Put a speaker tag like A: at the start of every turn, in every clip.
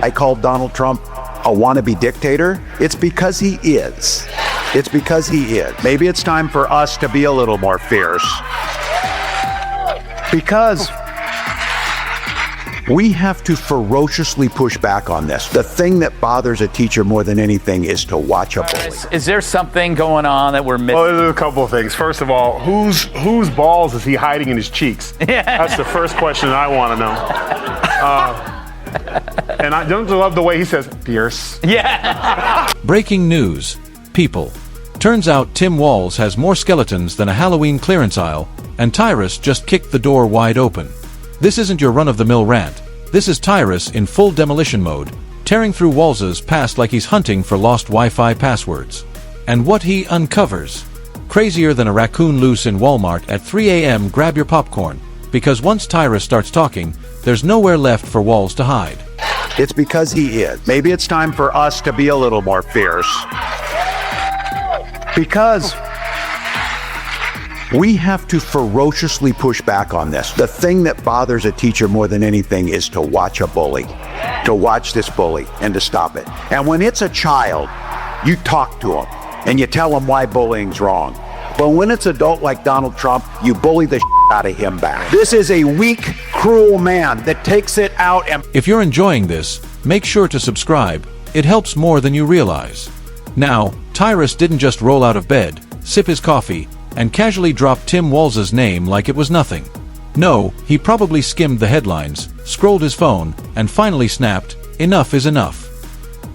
A: I called Donald Trump a wannabe dictator, it's because he is. It's because he is. Maybe it's time for us to be a little more fierce. Because we have to ferociously push back on this. The thing that bothers a teacher more than anything is to watch a bully.
B: Is there something going on that we're missing?
C: Well, there's a couple of things. First of all, whose balls is he hiding in his cheeks? That's the first question I want to know. And I don't love the way he says, fierce.
B: Yeah.
D: Breaking news, people. Turns out Tim Walz has more skeletons than a Halloween clearance aisle, and Tyrus just kicked the door wide open. This isn't your run-of-the-mill rant. This is Tyrus in full demolition mode, tearing through Walz's past like he's hunting for lost Wi-Fi passwords. And what he uncovers. Crazier than a raccoon loose in Walmart at 3 a.m. Grab your popcorn, because once Tyrus starts talking, there's nowhere left for Walz to hide.
A: It's because he is. Maybe it's time for us to be a little more fierce. Because we have to ferociously push back on this. The thing that bothers a teacher more than anything is to watch a bully, to watch this bully and to stop it. And when it's a child, you talk to them and you tell them why bullying's wrong. But when it's adult like Donald Trump, you bully the out of him back. This is a weak, cruel man that takes it out and...
D: If you're enjoying this, make sure to subscribe. It helps more than you realize. Now, Tyrus didn't just roll out of bed, sip his coffee, and casually drop Tim Walz's name like it was nothing. No, he probably skimmed the headlines, scrolled his phone, and finally snapped, enough is enough.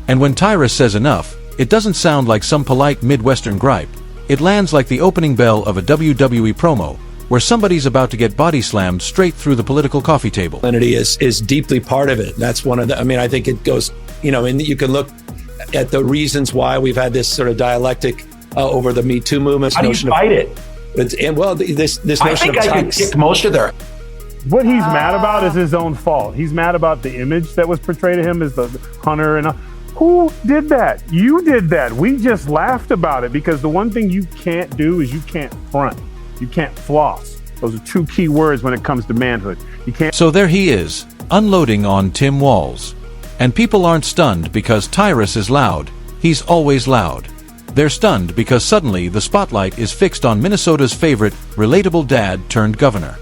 D: And when Tyrus says enough, it doesn't sound like some polite Midwestern gripe. It lands like the opening bell of a WWE promo, where somebody's about to get body slammed straight through the political coffee table.
E: Masculinity is deeply part of it. That's one of the, I think it goes, and you can look at the reasons why we've had this sort of dialectic over the Me Too movement.
F: How do you fight it?
E: This notion
F: I think I could kick most of their...
C: What he's mad about is his own fault. He's mad about the image that was portrayed of him as the hunter. And who did that? You did that. We just laughed about it because the one thing you can't do is you can't front. You can't floss. Those are two key words when it comes to manhood. You can't.
D: So there he is, unloading on Tim Walz. And people aren't stunned because Tyrus is loud. He's always loud. They're stunned because suddenly the spotlight is fixed on Minnesota's favorite, relatable dad turned governor.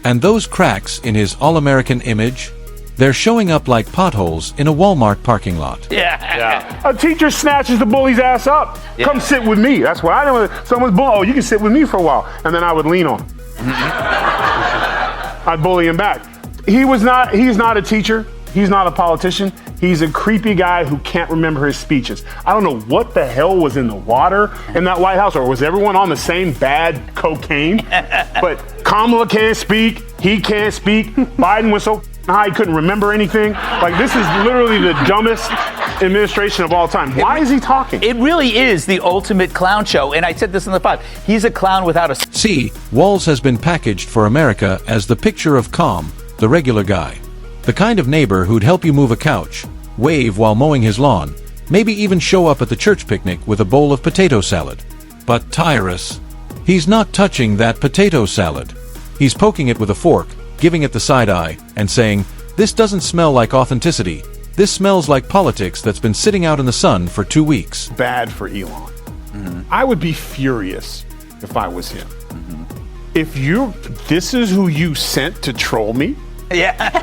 D: And those cracks in his all-American image, they're showing up like potholes in a Walmart parking lot.
C: Yeah. A teacher snatches the bully's ass up. Yeah. Come sit with me. That's what I know. Someone's bullying. Oh, you can sit with me for a while. And then I would lean on him. I'd bully him back. He's not a teacher. He's not a politician. He's a creepy guy who can't remember his speeches. I don't know what the hell was in the water in that White House, or was everyone on the same bad cocaine? But Kamala can't speak. He can't speak. Biden was so high he couldn't remember anything. Like, this is literally the dumbest administration of all time. Why is he talking?
B: It really is the ultimate clown show. And I said this in the pod. He's a clown without a...
D: See, Walz has been packaged for America as the picture of calm, the regular guy. The kind of neighbor who'd help you move a couch, wave while mowing his lawn, maybe even show up at the church picnic with a bowl of potato salad. But Tyrus, he's not touching that potato salad. He's poking it with a fork, giving it the side eye, and saying, "This doesn't smell like authenticity. This smells like politics that's been sitting out in the sun for 2 weeks."
C: Bad for Elon. Mm-hmm. I would be furious if I was him. Mm-hmm. If this is who you sent to troll me?
B: Yeah.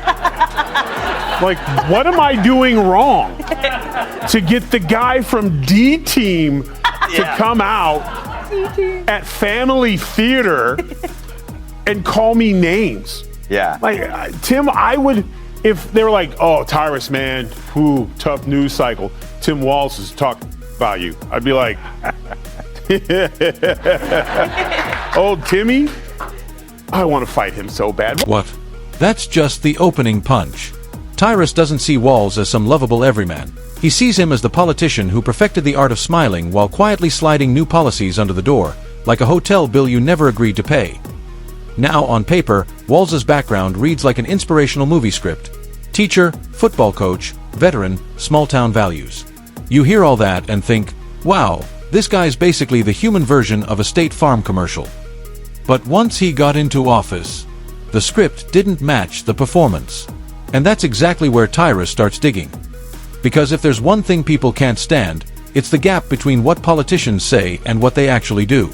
C: Like, what am I doing wrong to get the guy from D Team to come out at Family Theater and call me names?
A: Yeah.
C: Like, Tim, I would, if they were like, "Oh, Tyrus, man, tough news cycle. Tim Walz is talking about you." I'd be like, "Old Timmy, I want to fight him so bad."
D: What? That's just the opening punch. Tyrus doesn't see Walz as some lovable everyman. He sees him as the politician who perfected the art of smiling while quietly sliding new policies under the door, like a hotel bill you never agreed to pay. Now, on paper, Walz's background reads like an inspirational movie script. Teacher, football coach, veteran, small-town values. You hear all that and think, wow, this guy's basically the human version of a State Farm commercial. But once he got into office, the script didn't match the performance. And that's exactly where Tyrus starts digging. Because if there's one thing people can't stand, it's the gap between what politicians say and what they actually do.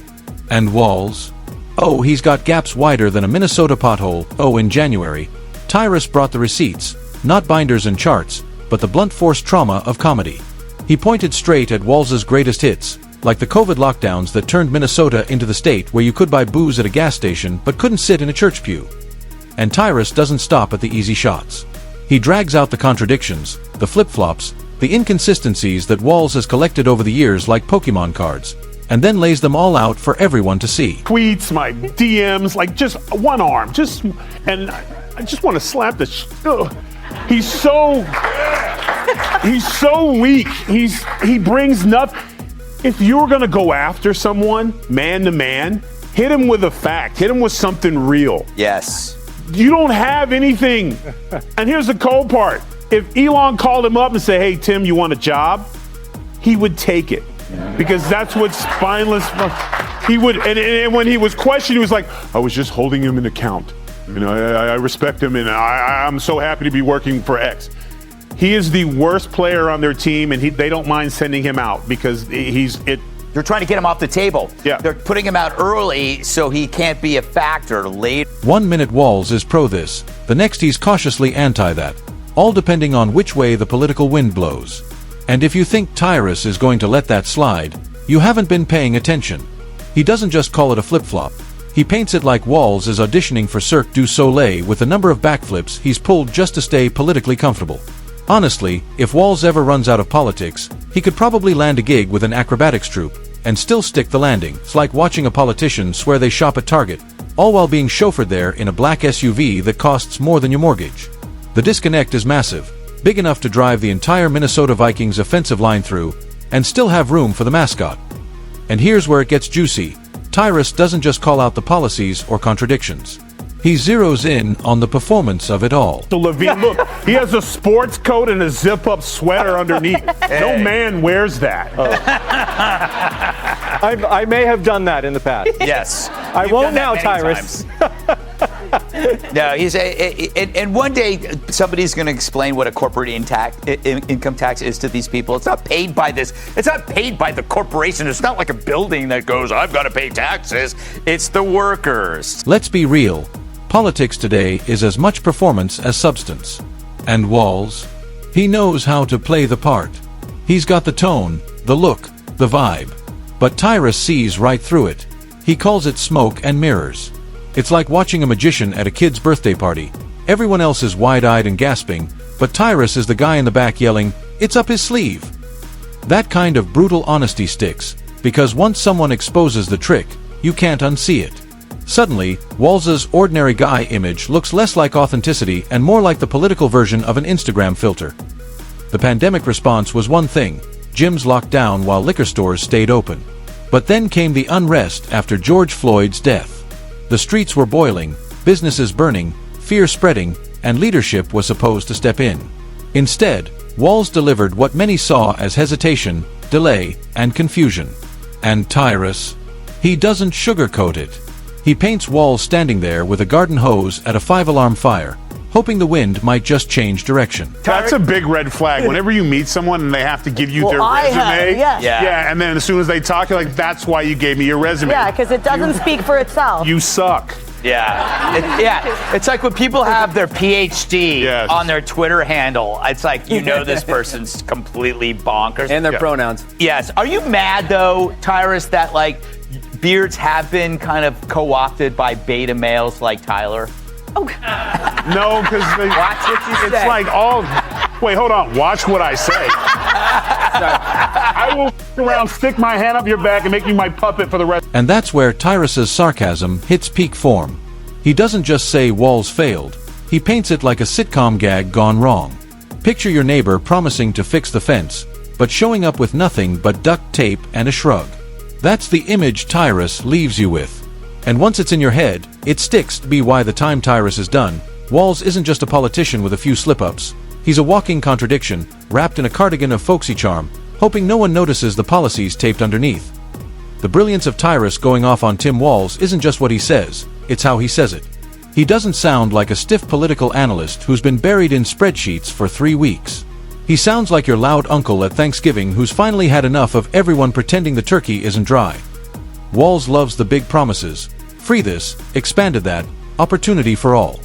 D: And Walz? Oh, he's got gaps wider than a Minnesota pothole. Oh, in January, Tyrus brought the receipts, not binders and charts, but the blunt force trauma of comedy. He pointed straight at Walz's greatest hits, like the COVID lockdowns that turned Minnesota into the state where you could buy booze at a gas station but couldn't sit in a church pew. And Tyrus doesn't stop at the easy shots. He drags out the contradictions, the flip-flops, the inconsistencies that Walz has collected over the years like Pokemon cards, and then lays them all out for everyone to see.
C: Tweets, my DMs, like just one arm, and I just want to slap the. He's so weak. He brings nothing. If you're gonna go after someone, man to man, hit him with a fact. Hit him with something real.
B: Yes.
C: You don't have anything. And here's the cold part. If Elon called him up and said, "Hey, Tim, you want a job?" he would take it. Because that's what spineless, he would, and when he was questioned, he was like, "I was just holding him in account. You know, I respect him, and I'm so happy to be working for X." He is the worst player on their team, and they don't mind sending him out because
B: They're trying to get him off the table.
C: Yeah.
B: They're putting him out early so he can't be a factor later.
D: 1 minute Walz is pro this, the next he's cautiously anti that, all depending on which way the political wind blows. And if you think Tyrus is going to let that slide, you haven't been paying attention. He doesn't just call it a flip-flop. He paints it like Walz is auditioning for Cirque du Soleil with the number of backflips he's pulled just to stay politically comfortable. Honestly, if Walz ever runs out of politics, he could probably land a gig with an acrobatics troupe and still stick the landing. It's like watching a politician swear they shop at Target, all while being chauffeured there in a black SUV that costs more than your mortgage. The disconnect is massive, big enough to drive the entire Minnesota Vikings offensive line through, and still have room for the mascot. And here's where it gets juicy. Tyrus doesn't just call out the policies or contradictions. He zeroes in on the performance of it all.
C: So Levine, look, he has a sports coat and a zip-up sweater underneath. No man wears that.
G: I may have done that in the past.
B: Yes.
G: I won't now, Tyrus.
B: No, and one day somebody's going to explain what a corporate income tax is to these people. It's not paid by this. It's not paid by the corporation. It's not like a building that goes, "I've got to pay taxes." It's the workers.
D: Let's be real. Politics today is as much performance as substance. And Walz? He knows how to play the part. He's got the tone, the look, the vibe. But Tyrus sees right through it. He calls it smoke and mirrors. It's like watching a magician at a kid's birthday party. Everyone else is wide-eyed and gasping, but Tyrus is the guy in the back yelling, "It's up his sleeve." That kind of brutal honesty sticks, because once someone exposes the trick, you can't unsee it. Suddenly, Walz's ordinary guy image looks less like authenticity and more like the political version of an Instagram filter. The pandemic response was one thing. Gyms locked down while liquor stores stayed open. But then came the unrest after George Floyd's death. The streets were boiling, businesses burning, fear spreading, and leadership was supposed to step in. Instead, Walz delivered what many saw as hesitation, delay, and confusion. And Tyrus? He doesn't sugarcoat it. He paints Walz standing there with a garden hose at a 5-alarm fire, hoping the wind might just change direction.
C: That's a big red flag. Whenever you meet someone and they have to give you their resume,
H: yeah.
C: and then as soon as they talk, you're like, "That's why you gave me your resume."
H: Yeah, because it doesn't speak for itself.
C: You suck.
B: Yeah. It's like when people have their PhD on their Twitter handle. It's like, you know, this person's completely bonkers.
G: And their pronouns.
B: Yes. Are you mad, though, Tyrus, that, like, beards have been kind of co-opted by beta males like Tyler?
C: No, because
B: Watch what you say.
C: it's like all. Wait, hold on. Watch what I say. I will around, stick my hand up your back, and make you my puppet for the rest.
D: And that's where Tyrus's sarcasm hits peak form. He doesn't just say Walz failed. He paints it like a sitcom gag gone wrong. Picture your neighbor promising to fix the fence, but showing up with nothing but duct tape and a shrug. That's the image Tyrus leaves you with. And once it's in your head, it sticks. By the time Tyrus is done, Walz isn't just a politician with a few slip-ups. He's a walking contradiction, wrapped in a cardigan of folksy charm, hoping no one notices the policies taped underneath. The brilliance of Tyrus going off on Tim Walz isn't just what he says, it's how he says it. He doesn't sound like a stiff political analyst who's been buried in spreadsheets for 3 weeks. He sounds like your loud uncle at Thanksgiving who's finally had enough of everyone pretending the turkey isn't dry. Walz loves the big promises. Free this, expanded that, opportunity for all.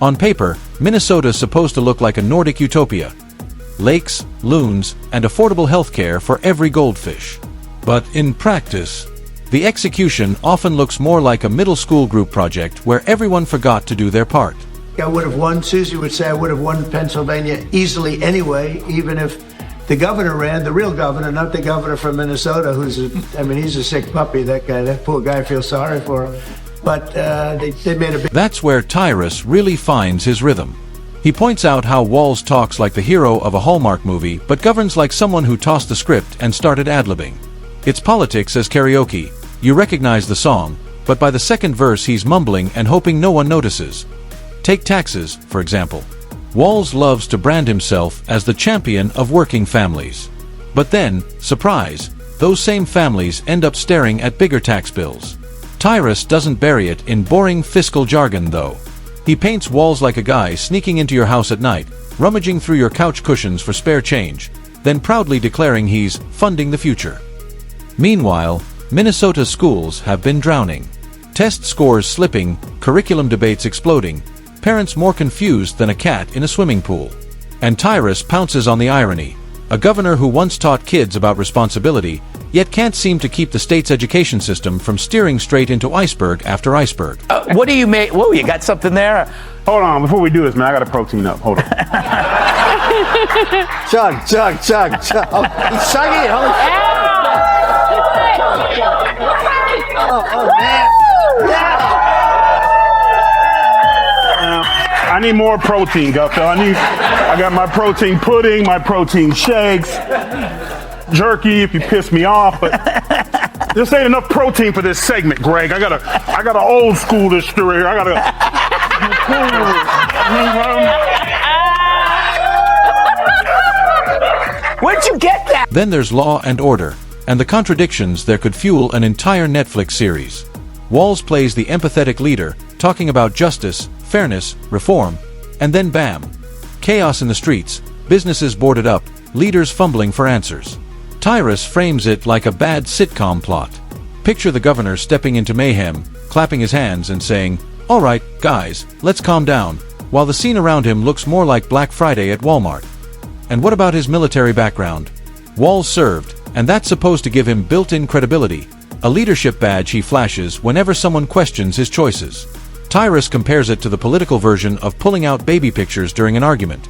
D: On paper, Minnesota's supposed to look like a Nordic utopia. Lakes, loons, and affordable healthcare for every goldfish. But in practice, the execution often looks more like a middle school group project where everyone forgot to do their part.
I: I would have won, Susie would say I would have won Pennsylvania easily anyway, even if the governor ran, the real governor, not the governor from Minnesota, he's a sick puppy, that guy. That poor guy, I feel sorry for him. But they made a big...
D: That's where Tyrus really finds his rhythm. He points out how Walz talks like the hero of a Hallmark movie, but governs like someone who tossed the script and started ad-libbing. It's politics as karaoke. You recognize the song, but by the second verse he's mumbling and hoping no one notices. Take taxes, for example. Walz loves to brand himself as the champion of working families. But then, surprise, those same families end up staring at bigger tax bills. Tyrus doesn't bury it in boring fiscal jargon, though. He paints Walz like a guy sneaking into your house at night, rummaging through your couch cushions for spare change, then proudly declaring he's funding the future. Meanwhile, Minnesota's schools have been drowning. Test scores slipping, curriculum debates exploding, parents more confused than a cat in a swimming pool. And Tyrus pounces on the irony. A governor who once taught kids about responsibility, yet can't seem to keep the state's education system from steering straight into iceberg after iceberg.
B: What do you make? Whoa, you got something there?
C: Hold on, before we do this, man, I got to protein up. Hold on.
I: Chug, chug, chug, chug. Oh, he's chugging it. Holy Oh, man.
C: I need more protein, Gutho. I got my protein pudding, my protein shakes, jerky if you piss me off, but this ain't enough protein for this segment, Greg. I gotta old school this story here.
B: Where'd you get that?
D: Then there's Law and Order, and the contradictions there could fuel an entire Netflix series. Walz plays the empathetic leader, talking about justice, fairness, reform, and then bam! Chaos in the streets, businesses boarded up, leaders fumbling for answers. Tyrus frames it like a bad sitcom plot. Picture the governor stepping into mayhem, clapping his hands and saying, "All right, guys, let's calm down," while the scene around him looks more like Black Friday at Walmart. And what about his military background? Walz served, and that's supposed to give him built-in credibility, a leadership badge he flashes whenever someone questions his choices. Tyrus compares it to the political version of pulling out baby pictures during an argument.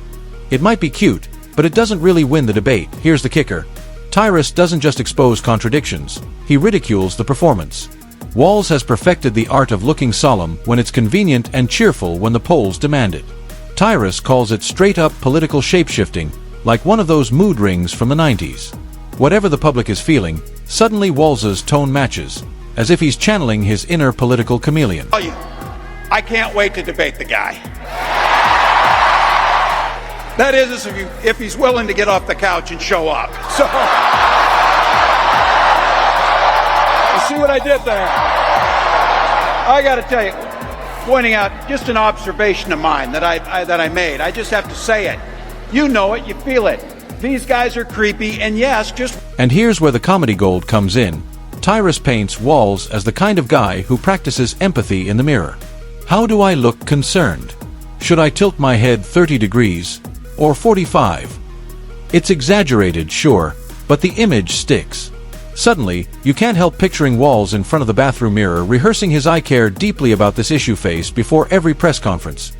D: It might be cute, but it doesn't really win the debate. Here's the kicker. Tyrus doesn't just expose contradictions, he ridicules the performance. Walz has perfected the art of looking solemn when it's convenient and cheerful when the polls demand it. Tyrus calls it straight-up political shape-shifting, like one of those mood rings from the 90s. Whatever the public is feeling, suddenly Walz's tone matches, as if he's channeling his inner political chameleon.
J: I can't wait to debate the guy. That is, if he's willing to get off the couch and show up. So, you see what I did there? I got to tell you, pointing out just an observation of mine that I made. I just have to say it. You know it, you feel it. These guys are creepy, and yes, just...
D: And here's where the comedy gold comes in. Tyrus paints Walz as the kind of guy who practices empathy in the mirror. How do I look concerned? Should I tilt my head 30 degrees? Or 45? It's exaggerated, sure, but the image sticks. Suddenly, you can't help picturing Walz in front of the bathroom mirror rehearsing his "I care deeply about this issue" face before every press conference.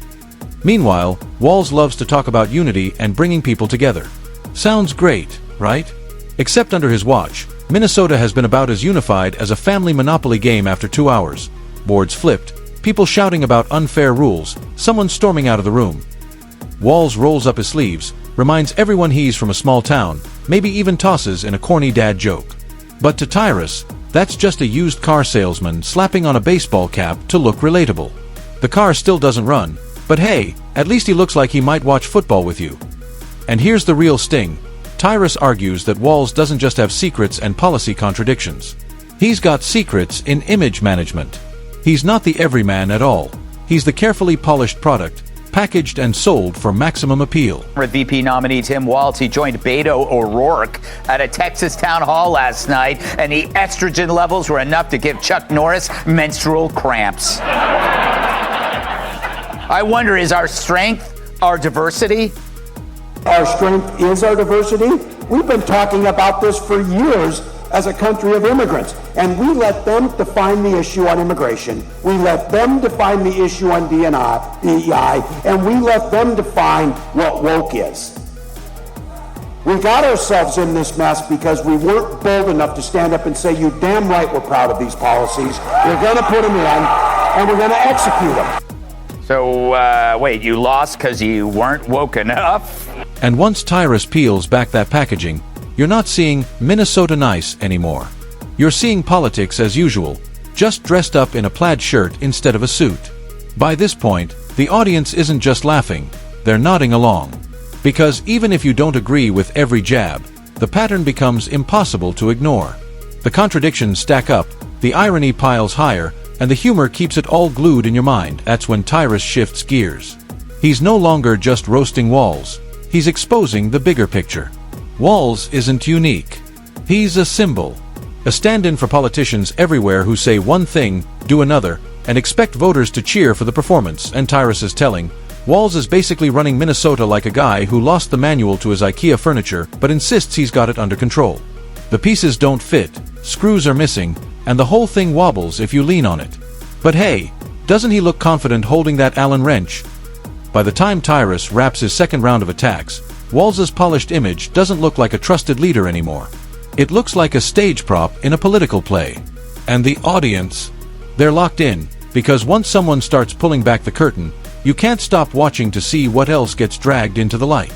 D: Meanwhile, Walz loves to talk about unity and bringing people together. Sounds great, right? Except under his watch, Minnesota has been about as unified as a family Monopoly game after 2 hours. Boards flipped, people shouting about unfair rules, someone storming out of the room. Walz rolls up his sleeves, reminds everyone he's from a small town, maybe even tosses in a corny dad joke. But to Tyrus, that's just a used car salesman slapping on a baseball cap to look relatable. The car still doesn't run, but hey, at least he looks like he might watch football with you. And here's the real sting. Tyrus argues that Walz doesn't just have secrets and policy contradictions. He's got secrets in image management. He's not the everyman at all. He's the carefully polished product, packaged and sold for maximum appeal.
B: VP nominee Tim Walz, he joined Beto O'Rourke at a Texas town hall last night, and the estrogen levels were enough to give Chuck Norris menstrual cramps. I wonder, is our strength our diversity?
K: Our strength is our diversity. We've been talking about this for years as a country of immigrants, and we let them define the issue on immigration. We let them define the issue on DEI, and we let them define what woke is. We got ourselves in this mess because we weren't bold enough to stand up and say, you damn right we're proud of these policies. We're going to put them in, and we're going to execute them.
B: So, wait, you lost because you weren't woke enough?
D: And once Tyrus peels back that packaging, you're not seeing Minnesota nice anymore. You're seeing politics as usual, just dressed up in a plaid shirt instead of a suit. By this point, the audience isn't just laughing, they're nodding along. Because even if you don't agree with every jab, the pattern becomes impossible to ignore. The contradictions stack up, the irony piles higher, and the humor keeps it all glued in your mind. That's when Tyrus shifts gears. He's no longer just roasting Walz, he's exposing the bigger picture. Walz isn't unique. He's a symbol, a stand-in for politicians everywhere who say one thing, do another, and expect voters to cheer for the performance. And Tyrus is telling, Walz is basically running Minnesota like a guy who lost the manual to his IKEA furniture but insists he's got it under control. The pieces don't fit, screws are missing, and the whole thing wobbles if you lean on it. But hey, doesn't he look confident holding that Allen wrench? By the time Tyrus wraps his second round of attacks, Walz's polished image doesn't look like a trusted leader anymore. It looks like a stage prop in a political play. And the audience, they're locked in, because once someone starts pulling back the curtain, you can't stop watching to see what else gets dragged into the light.